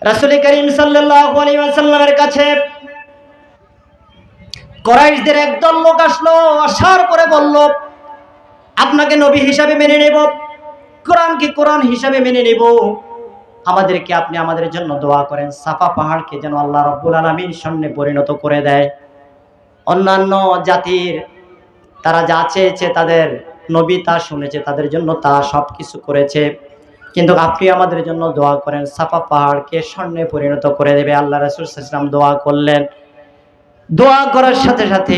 রাসূল করিম সাল্লাল্লাহু আলাইহি ওয়াসাল্লামের কাছে কুরাইশদের একদল লোক আসলো। আসার পরে বলল, আপনাকে নবী হিসাবে মেনে নেব, কোরআনকে কোরআন হিসাবে মেনে নেব, আমাদেরকে আপনি আমাদের জন্য দোয়া করেন, সাফা পাহাড়কে যেন আল্লাহ রাব্বুল আলামিন সামনে পরিণত করে দেয়। অন্যান্য জাতির তারা যা চেয়েছে, তাদের নবী তা শুনেছে, তাদের জন্য তা সবকিছু করেছে, কিন্তু আপনি আমাদের জন্য দোয়া করেন, সাফা পাহাড়কে স্বর্ণে পরিণত করে দেবে। আল্লাহ রাসূল সাল্লাল্লাহু আলাইহি ওয়াসাল্লাম দোয়া করলেন। দোয়া করার সাথে সাথে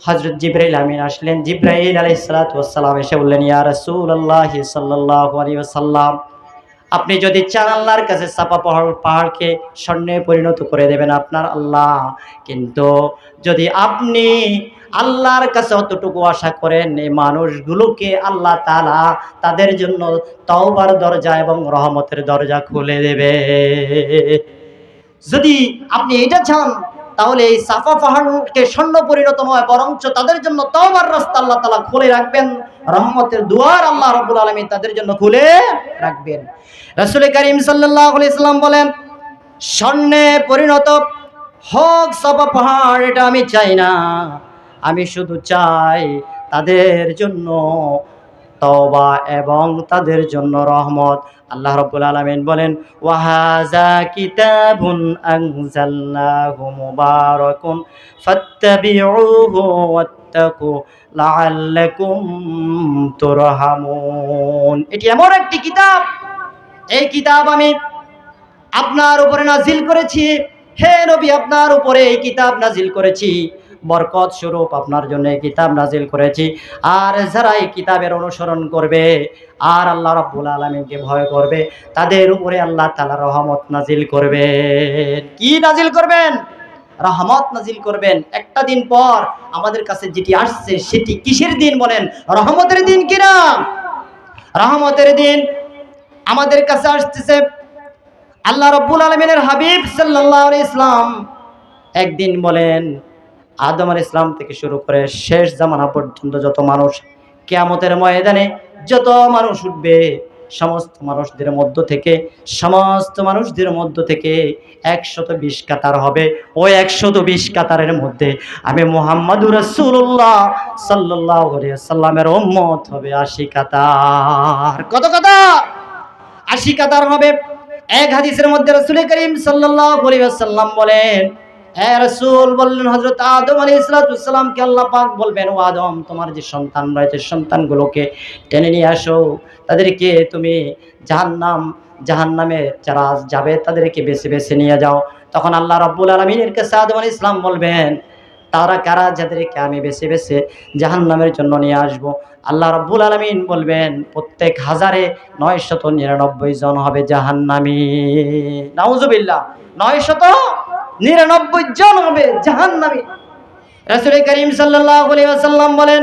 হযরত জিবরাইল আমিন আসলেন। জিবরাইল আলাইহিস সালাতু ওয়াস সালাম এসে বললেন, ইয়া রাসূলুল্লাহ সাল্লাল্লাহু আলাইহি ওয়াসাল্লাম, আপনি যদি চান আল্লাহর কাছে সাফা পাহাড়কে স্বর্ণে পরিণত করে দেবেন আপনার আল্লাহ, কিন্তু যদি আপনি আল্লাহর কাছে অতটুকু আশা করেন, এই মানুষগুলোকে আল্লাহ তাআলা তাদের জন্য তওবার দরজা এবং রহমতের দরজা খুলে দেবে। যদি আপনি এটা চান, তাহলে এই সাফা পাহাড়কে স্বর্ণ পরিণত নয়, বরঞ্চ তাদের জন্য তওবার রাস্তা আল্লাহ তাআলা খুলে রাখবেন, রহমতের দুয়ার আল্লাহ রাব্বুল আলামিন তাদের জন্য খুলে রাখবেন। রাসূল করিম সাল্লাল্লাহু আলাইহি ওয়াসাল্লাম বলেন, স্বর্ণে পরিণত হোক সাফা পাহাড়, এটা আমি চাই না, আমি শুধু চাই তাদের জন্য তওবা এবং তাদের জন্য রহমত। আল্লাহ রাব্বুল আলামিন বলেন, ওয়া হাযা কিতাবুন আনজালনাহু মুবারাকুন ফাত্তাবিউহু ওয়াত্তাকু লাআল্লাকুম তুরহামুন। এটি এমন একটি কিতাব, এই কিতাব আমি আপনার উপরে নাজিল করেছি, হে নবী, আপনার উপরে এই কিতাব নাজিল করেছি, বরকত স্বরূপ আপনার জন্য এই কিতাব নাজিল করেছি। আর যারা এই কিতাবের অনুসরণ করবে আর আল্লাহ রাব্বুল আলামিনকে ভয় করবে, তাদের উপরে আল্লাহ তাআলা রহমত নাজিল করবেন। কি নাজিল করবেন? রহমত নাজিল করবেন। একটা দিন পর আমাদের কাছে যেটি আসছে সেটি কিসের দিন বলেন? রহমতের দিন কিনা? রহমতের দিন আমাদের কাছে আসতেছে। আল্লাহ রাব্বুল আলামিনের হাবিব সাল্লাল্লাহু আলাইহি ওয়াসাল্লাম একদিন বলেন, আদম আলাইহিস সালাম থেকে শুরু করে শেষ জামানা পর্যন্ত যত মানুষ, কিয়ামতের ময়দানে যত মানুষ উঠবে, সমস্ত মানুষদের মধ্য থেকে 120 কাতার হবে। ওই 120 কাতারের মধ্যে আমি মুহাম্মাদুর রাসূলুল্লাহ সাল্লাল্লাহু আলাইহি ওয়াসাল্লামের উম্মত হবে 80 কাতার। কত কাতার? 80 কাতার হবে। এক হাদিসের মধ্যে রাসূল করিম সাল্লাল্লাহু আলাইহি ওয়াসাল্লাম বলেন, হে রাসূল, বললেন হযরত আদম আলাইহিস সালাম কে আল্লাহ পাক বলবেন, ও আদম, তোমার যে সন্তান রয়েছে সন্তানগুলোকে টেনে নিয়ে আসো, তাদেরকে তুমি জাহান্নামে যারা যাবে তাদেরকে বেছে বেছে নিয়ে যাও। তখন আল্লাহ রাব্বুল আলামিনের কাছে আদম আলাইহিস সালাম বলবেন, তারা কারা যাদেরকে আমি বেছে বেছে জাহান্নামের জন্য নিয়ে আসব? আল্লাহ রাব্বুল আলামিন বলবেন, প্রত্যেক 1099 জন হবে জাহান্নামী। নাউজুবিল্লাহ, 999 জন হবে জাহান্নামী। রাসূল করিম সাল্লাল্লাহু আলাইহি ওয়াসাল্লাম বলেন,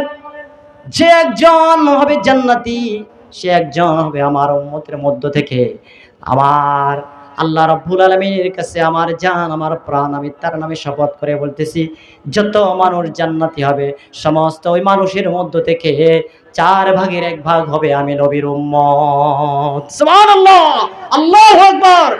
যে একজন হবে জান্নাতি, সে একজন হবে আমার উম্মতের মধ্য থেকে। আমার আল্লাহ রাব্বুল আলামিনের কাছে আমার জান, আমার প্রাণ, আমি তার নামে শপথ করে বলতেছি, যত মানুষ জান্নাতি হবে সমস্ত ওই মানুষের মধ্য থেকে 4 ভাগের 1 ভাগ হবে আমি নবীর উম্মত। সুবহানাল্লাহ, আল্লাহু আকবার।